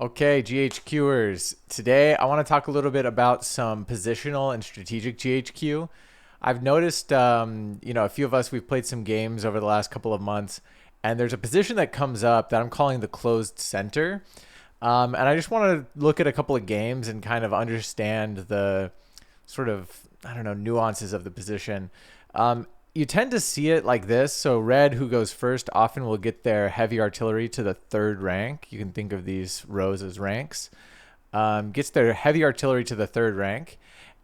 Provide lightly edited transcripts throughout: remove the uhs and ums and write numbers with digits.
Okay, GHQers. Today I want to talk a little bit about some positional and strategic GHQ. I've noticed, a few of us, we've played some games over the last couple of months, and there's a position that comes up that I'm calling the closed center. And I just want to look at a couple of games and kind of understand the sort of, I don't know, nuances of the position. You tend to see it like this. So red, who goes first, often will get their heavy artillery to the third rank. You can think of these rows as ranks. Gets their heavy artillery to the third rank,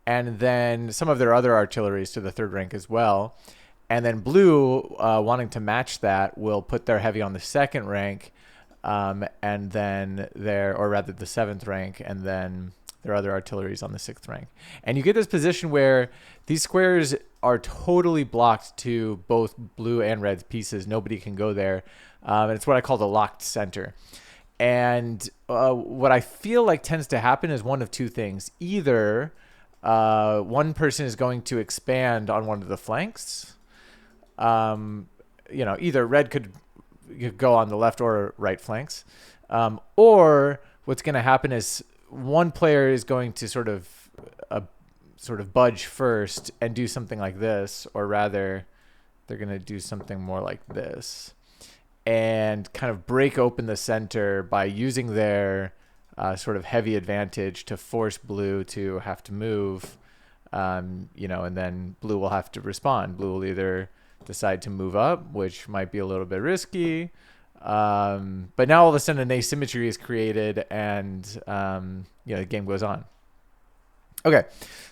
and then some of their other artilleries to the third rank as well. And then blue, wanting to match that, will put their heavy on the second rank, and then or rather the seventh rank, and then their other artillery is on the sixth rank. And you get this position where these squares are totally blocked to both blue and red's pieces. Nobody can go there. And it's what I call the locked center. And what I feel like tends to happen is one of two things. Either one person is going to expand on one of the flanks. Either red could go on the left or right flanks. Or what's going to happen is one player is going to sort of budge first and do something like this, or rather they're going to do something more like this and kind of break open the center by using their sort of heavy advantage to force blue to have to move, and then blue will have to respond. Blue will either decide to move up, which might be a little bit risky, but now all of a sudden an asymmetry is created, and the game goes on. Okay,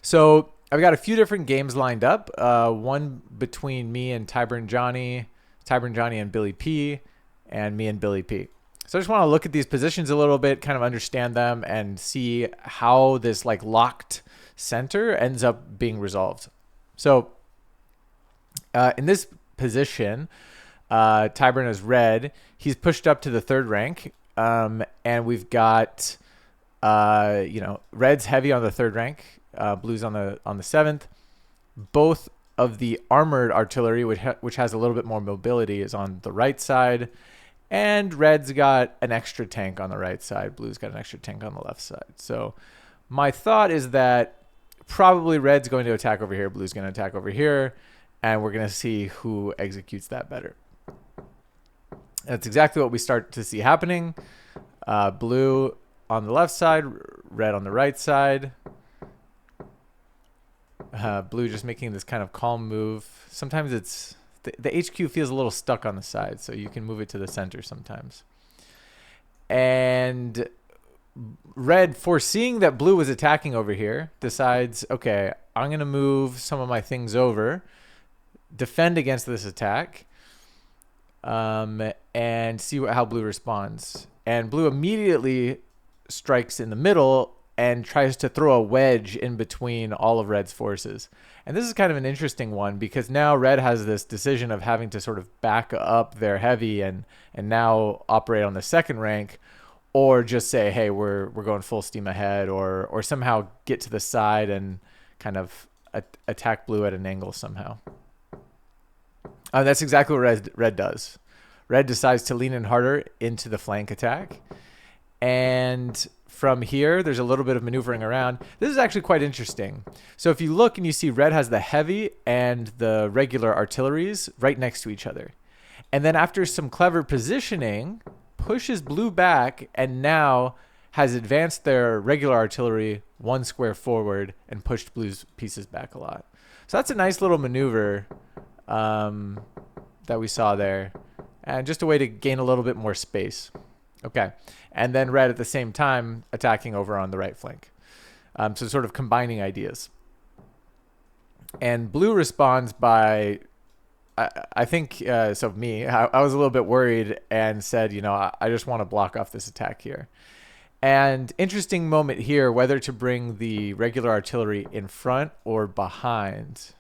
so I've got a few different games lined up. One between me and Tyburn Johnny and Billy P, and me and Billy P. So I just want to look at these positions a little bit, kind of understand them, and see how this like locked center ends up being resolved. So in this position, Tyburn is red. He's pushed up to the third rank, and we've got red's heavy on the third rank, blue's on the seventh. Both of the armored artillery, which has a little bit more mobility, is on the right side, and red's got an extra tank on the right side. Blue's got an extra tank on the left side. So my thought is that probably red's going to attack over here, blue's going to attack over here, and we're going to see who executes that better. That's exactly what we start to see happening. Blue on the left side, red on the right side. Blue just making this kind of calm move. Sometimes it's the HQ feels a little stuck on the side, so you can move it to the center sometimes. And red, foreseeing that blue was attacking over here, decides, okay, I'm going to move some of my things over, defend against this attack, and see how blue responds. And blue immediately strikes in the middle and tries to throw a wedge in between all of red's forces. And this is kind of an interesting one, because now red has this decision of having to sort of back up their heavy and now operate on the second rank, or just say, hey, we're going full steam ahead, or somehow get to the side and kind of attack blue at an angle somehow. That's exactly what red does. Red decides to lean in harder into the flank attack. And from here, there's a little bit of maneuvering around. This is actually quite interesting. So if you look and you see red has the heavy and the regular artilleries right next to each other. And then after some clever positioning, pushes blue back and now has advanced their regular artillery one square forward and pushed blue's pieces back a lot. So that's a nice little maneuver that we saw there. And just a way to gain a little bit more space. Okay. And then red at the same time attacking over on the right flank. So sort of combining ideas. And blue responds by, I think, I was a little bit worried and said, I just want to block off this attack here. And interesting moment here, whether to bring the regular artillery in front or behind.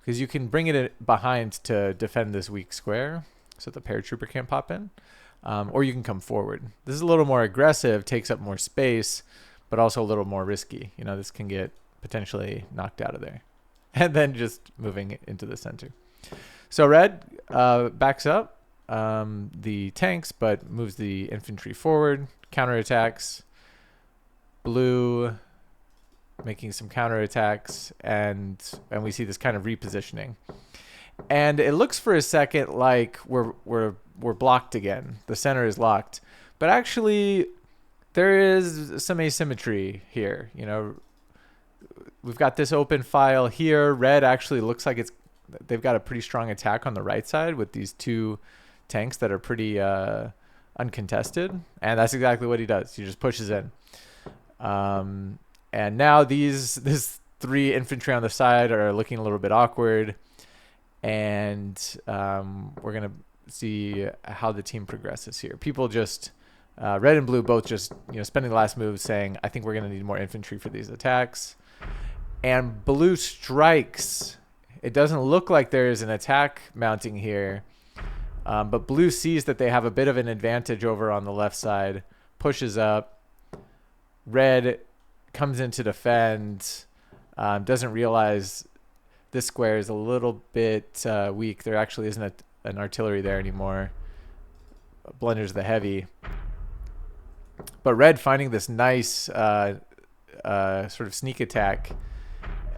Because you can bring it behind to defend this weak square, so the paratrooper can't pop in. Or you can come forward. This is a little more aggressive, takes up more space, but also a little more risky. This can get potentially knocked out of there. And then just moving it into the center. So red backs up, the tanks, but moves the infantry forward. Counterattacks. Blue making some counterattacks, and we see this kind of repositioning. And it looks for a second like we're blocked again. The center is locked, but actually there is some asymmetry here. You know, we've got this open file here. Red actually looks like they've got a pretty strong attack on the right side with these two tanks that are pretty uncontested, and that's exactly what he does. He just pushes in. And now this 3 infantry on the side are looking a little bit awkward, and we're gonna see how the team progresses here. People just red and blue both just spending the last move saying, I think we're gonna need more infantry for these attacks. And blue strikes. It doesn't look like there is an attack mounting here, but blue sees that they have a bit of an advantage over on the left side, pushes up. Red comes in to defend, doesn't realize this square is a little bit weak. There actually isn't an artillery there anymore. Blunders the heavy. But red finding this nice sort of sneak attack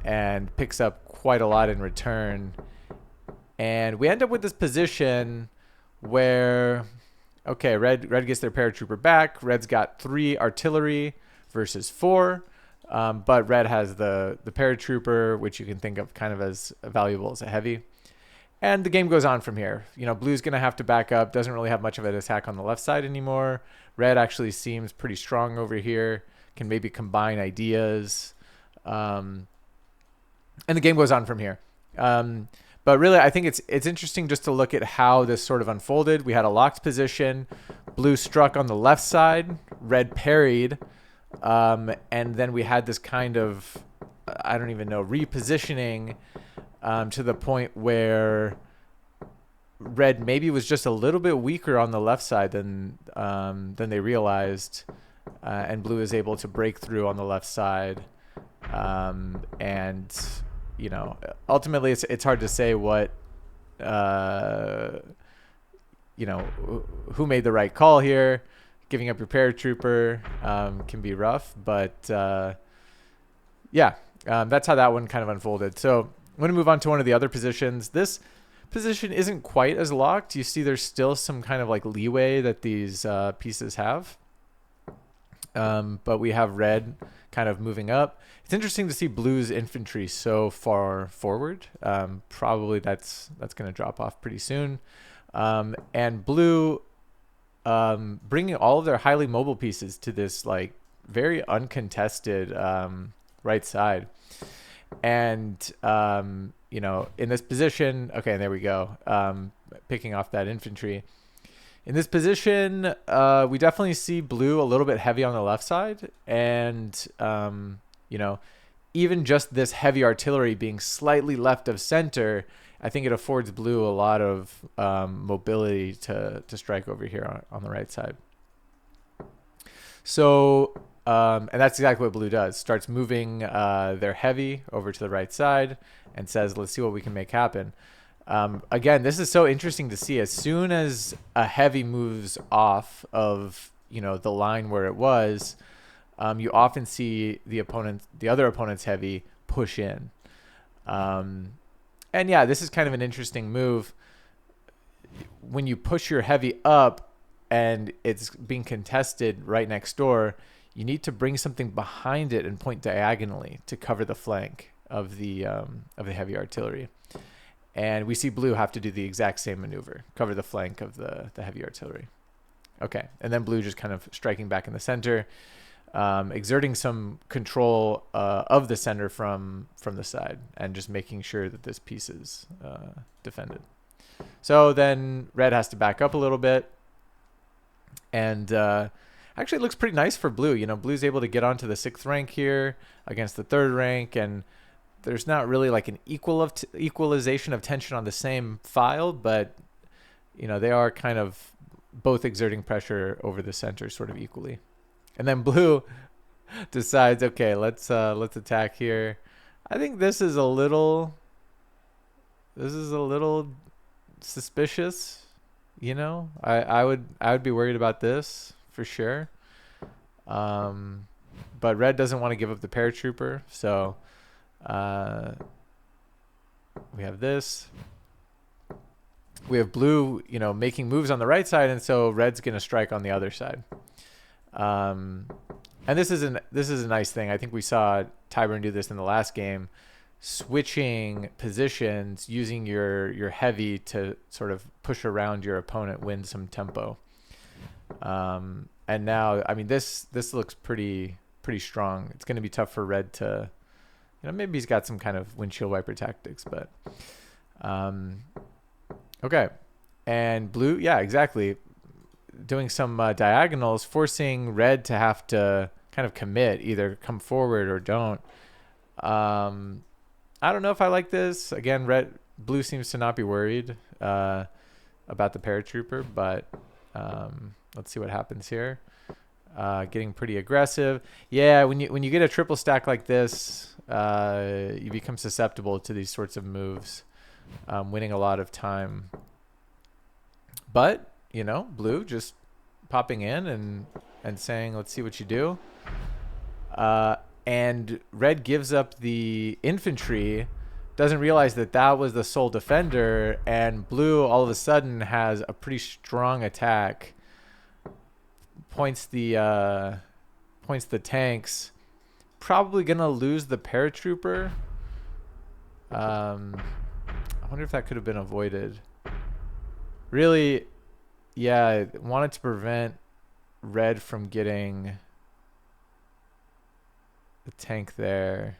and picks up quite a lot in return. And we end up with this position where, okay, red gets their paratrooper back. Red's got 3 artillery versus 4. But red has the paratrooper, which you can think of kind of as valuable as a heavy. And the game goes on from here. Blue's going to have to back up. Doesn't really have much of an attack on the left side anymore. Red actually seems pretty strong over here. Can maybe combine ideas. And the game goes on from here. But really, I think it's interesting just to look at how this sort of unfolded. We had a locked position. Blue struck on the left side. Red parried. And then we had this kind of, I don't even know, repositioning to the point where red maybe was just a little bit weaker on the left side than they realized, and blue is able to break through on the left side. And ultimately it's hard to say what who made the right call here. Giving up your paratrooper can be rough, but that's how that one kind of unfolded. So I'm going to move on to one of the other positions. This position isn't quite as locked. You see there's still some kind of like leeway that these pieces have. But we have red kind of moving up. It's interesting to see blue's infantry so far forward. Probably that's going to drop off pretty soon. And blue bringing all of their highly mobile pieces to this like very uncontested right side. And in this position, okay, and there we go, picking off that infantry. In this position, we definitely see blue a little bit heavy on the left side, and even just this heavy artillery being slightly left of center, I think it affords blue a lot of mobility to strike over here on the right side. So, and that's exactly what blue does. Starts moving their heavy over to the right side and says, let's see what we can make happen. Again, this is so interesting to see. As soon as a heavy moves off of the line where it was, you often see the other opponent's heavy push in. And yeah, this is kind of an interesting move. When you push your heavy up and it's being contested right next door, you need to bring something behind it and point diagonally to cover the flank of the heavy artillery. And we see blue have to do the exact same maneuver, cover the flank of the heavy artillery. Okay, and then blue just kind of striking back in the center, exerting some control of the center from the side, and just making sure that this piece is defended. So then red has to back up a little bit, and actually it looks pretty nice for blue. Blue's able to get onto the 6th rank here against the 3rd rank, and there's not really like an equalization of tension on the same file, but they are kind of both exerting pressure over the center sort of equally. And then blue decides, okay, let's attack here. I think this is a little suspicious. I would be worried about this for sure. Um, but red doesn't want to give up the paratrooper, so uh, we have this. We have blue, making moves on the right side, and so red's gonna strike on the other side. Um, and this is a nice thing. I think we saw Tyburn do this in the last game, switching positions using your heavy to sort of push around your opponent, win some tempo. And now, I mean, this looks pretty strong. It's going to be tough for red to, maybe he's got some kind of windshield wiper tactics, but okay. And blue, yeah, exactly. Doing some diagonals, forcing red to have to kind of commit, either come forward or don't. I don't know if I like this. Again, blue seems to not be worried about the paratrooper, but let's see what happens here. Getting pretty aggressive. Yeah, when you get a triple stack like this, you become susceptible to these sorts of moves, winning a lot of time. But blue just popping in and saying, "Let's see what you do." And red gives up the infantry, doesn't realize that was the sole defender, and blue all of a sudden has a pretty strong attack. Points the tanks. Probably gonna lose the paratrooper. I wonder if that could have been avoided. Really, yeah, wanted to prevent red from getting the tank there.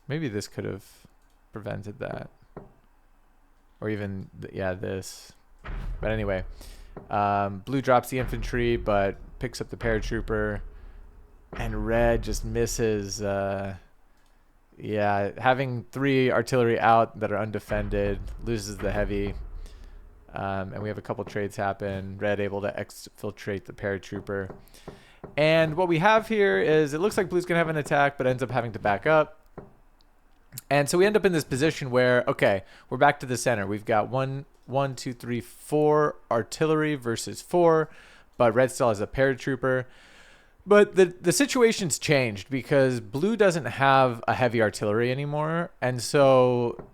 Maybe this could have prevented that, or even this. But anyway, blue drops the infantry but picks up the paratrooper, and red just misses. Having 3 artillery out that are undefended, loses the heavy. And we have a couple trades happen. Red able to exfiltrate the paratrooper. And what we have here is, it looks like blue's going to have an attack, but ends up having to back up. And so we end up in this position where, okay, we're back to the center. We've got 4 artillery versus 4, but red still has a paratrooper. But the situation's changed because blue doesn't have a heavy artillery anymore. And so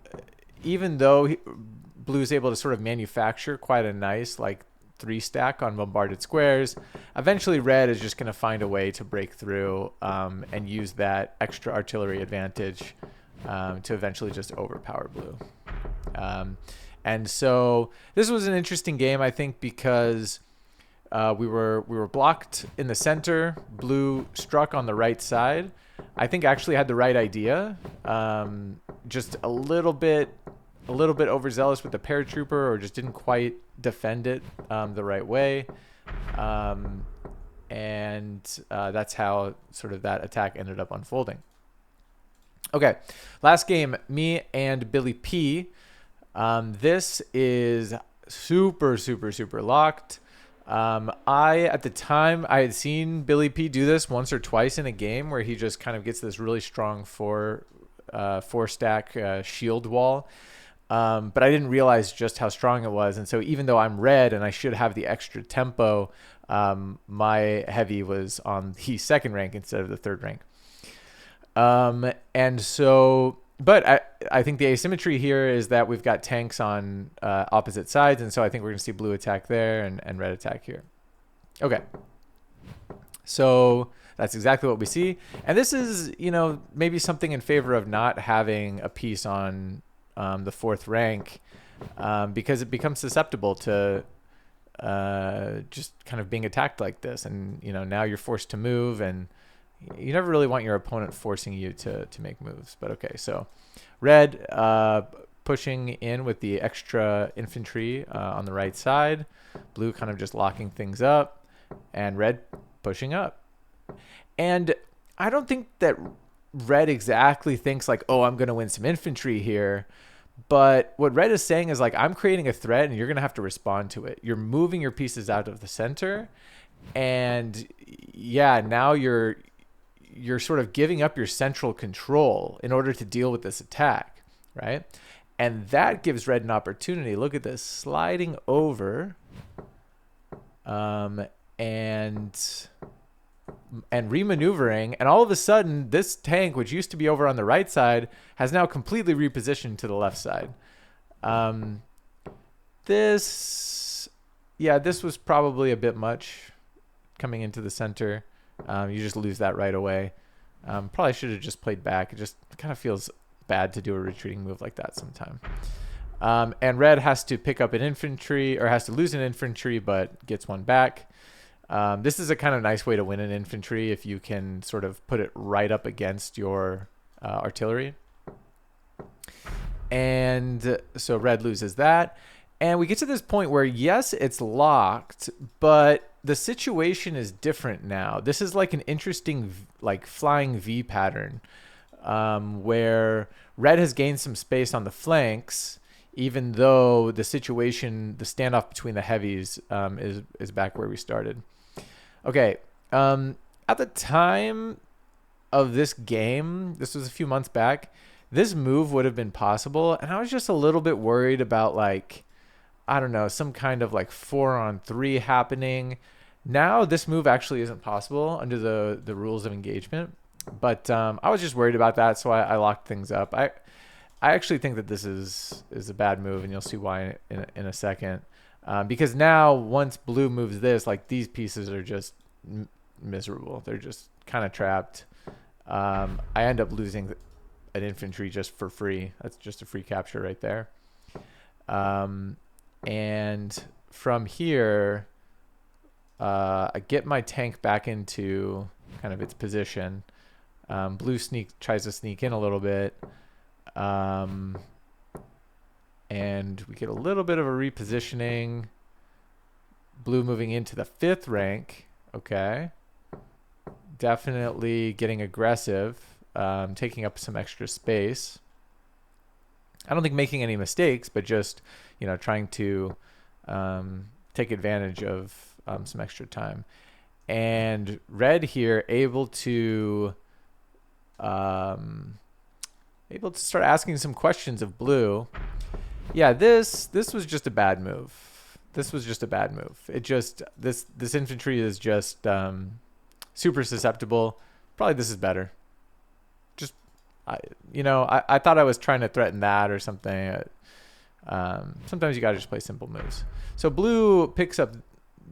even though blue's able to sort of manufacture quite a nice 3 stack on bombarded squares, eventually red is just going to find a way to break through and use that extra artillery advantage to eventually just overpower blue. And so this was an interesting game, I think, because we were blocked in the center. Blue struck on the right side. I think actually had the right idea. Just a little bit overzealous with the paratrooper, or just didn't quite defend it the right way. And that's how sort of that attack ended up unfolding. Okay, last game, me and Billy P. This is super, super, super locked. At the time, I had seen Billy P do this once or twice in a game where he just kind of gets this really strong 4 stack shield wall. But I didn't realize just how strong it was. And so even though I'm red and I should have the extra tempo, my heavy was on the 2nd rank instead of the 3rd rank. And so, but I think the asymmetry here is that we've got tanks on opposite sides. And so I think we're going to see blue attack there and red attack here. Okay. So that's exactly what we see. And this is, maybe something in favor of not having a piece on the 4th rank, because it becomes susceptible to just kind of being attacked like this. And, now you're forced to move, and you never really want your opponent forcing you to make moves. But okay, so red pushing in with the extra infantry on the right side. Blue kind of just locking things up, and red pushing up. And I don't think that red exactly thinks oh, I'm going to win some infantry here. But what red is saying is I'm creating a threat and you're going to have to respond to it. You're moving your pieces out of the center. And now you're sort of giving up your central control in order to deal with this attack, right? And that gives red an opportunity. Look at this, sliding over um, and remaneuvering, and all of a sudden this tank, which used to be over on the right side, has now completely repositioned to the left side. um, this Yeah, this was probably a bit much coming into the center. You just lose that right away. Probably should have just played back. It just kind of feels bad to do a retreating move like that sometime. And red has to pick up an infantry, or has to lose an infantry, but gets one back. This is a kind of nice way to win an infantry if you can sort of put it right up against your artillery. And so red loses that. And we get to this point where, yes, it's locked, but the situation is different now. This is like an interesting, like, flying V pattern, where red has gained some space on the flanks, even though the situation, the standoff between the heavies, is back where we started. Okay. At the time of this game, this was a few months back, this move would have been possible, and I was just a little bit worried about, like, I don't know, some kind of like 4-on-3 happening. Now this move actually isn't possible under the rules of engagement, but I was just worried about that, so I locked things up. I actually think that this is a bad move, and you'll see why in a second. Because now once blue moves this, like, these pieces are just miserable. They're just kind of trapped. I end up losing an infantry just for free. That's just a free capture right there. And from here, I get my tank back into kind of its position. Blue tries to sneak in a little bit. And we get a little bit of a repositioning. Blue moving into the 5th rank. Okay. Definitely getting aggressive, taking up some extra space. I don't think making any mistakes, but just, trying to take advantage of some extra time. And red here able to start asking some questions of blue. Yeah, this was just a bad move. This was just a bad move. It just, this infantry is just super susceptible. Probably this is better. Just, I thought I was trying to threaten that or something. Sometimes you gotta just play simple moves. So blue picks up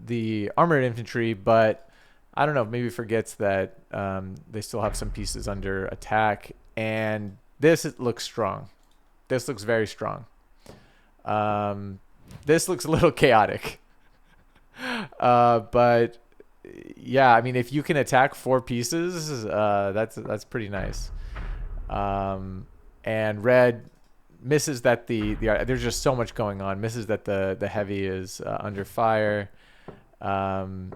the armored infantry, but I don't know, maybe forgets that they still have some pieces under attack. And this looks strong. This looks very strong. This looks a little chaotic. But yeah, I mean, if you can attack 4 pieces, that's pretty nice. And red misses that there's just so much going on. Misses that the heavy is under fire. Gives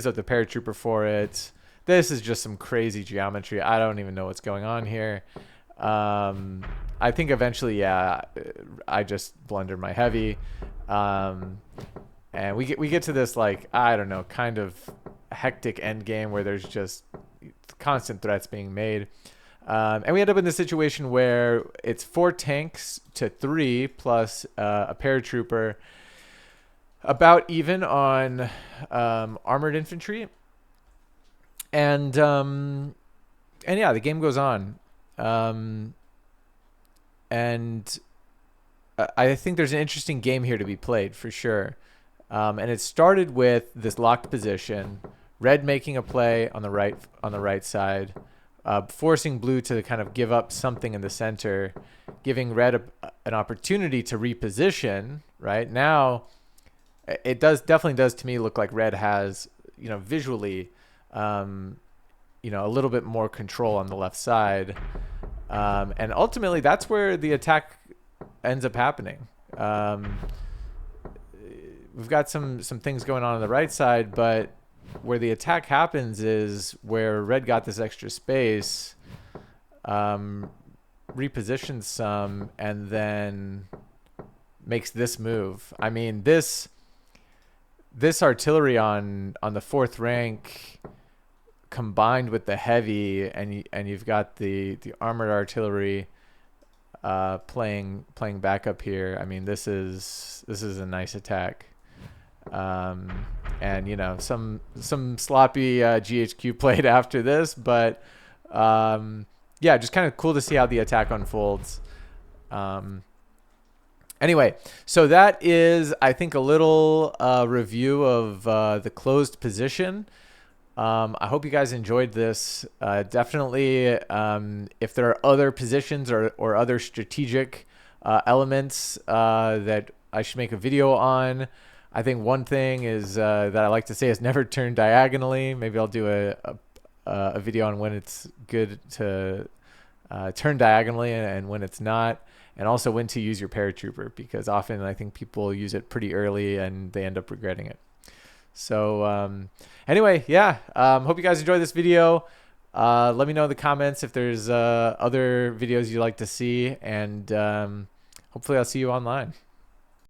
up the paratrooper for it. This is just some crazy geometry. I don't even know what's going on here. I think eventually, yeah, I just blundered my heavy. And we get to this, like, I don't know, kind of hectic end game where there's just constant threats being made. And we end up in this situation where it's 4 tanks to 3 plus a paratrooper, about even on armored infantry. And yeah, the game goes on. And I think there's an interesting game here to be played for sure. And it started with this locked position, red making a play on the right side, forcing blue to kind of give up something in the center, giving red an opportunity to reposition. Right now, it definitely does to me look like red has, visually, a little bit more control on the left side. And ultimately, that's where the attack ends up happening. We've got some things going on the right side, but where the attack happens is where red got this extra space, repositions some, and then makes this move. I mean, this artillery on the 4th rank combined with the heavy, and you've got the armored artillery playing back up here. I mean, this is a nice attack. And you know, some sloppy GHQ played after this, but yeah, just kind of cool to see how the attack unfolds. Anyway, so that is, I think, a little review of the closed position. I hope you guys enjoyed this. Definitely, if there are other positions or other strategic elements that I should make a video on, I think one thing is that I like to say is never turn diagonally. Maybe I'll do a video on when it's good to turn diagonally and when it's not, and also when to use your paratrooper, because often I think people use it pretty early and they end up regretting it. So anyway, yeah, hope you guys enjoyed this video. Let me know in the comments if there's other videos you'd like to see, and hopefully I'll see you online.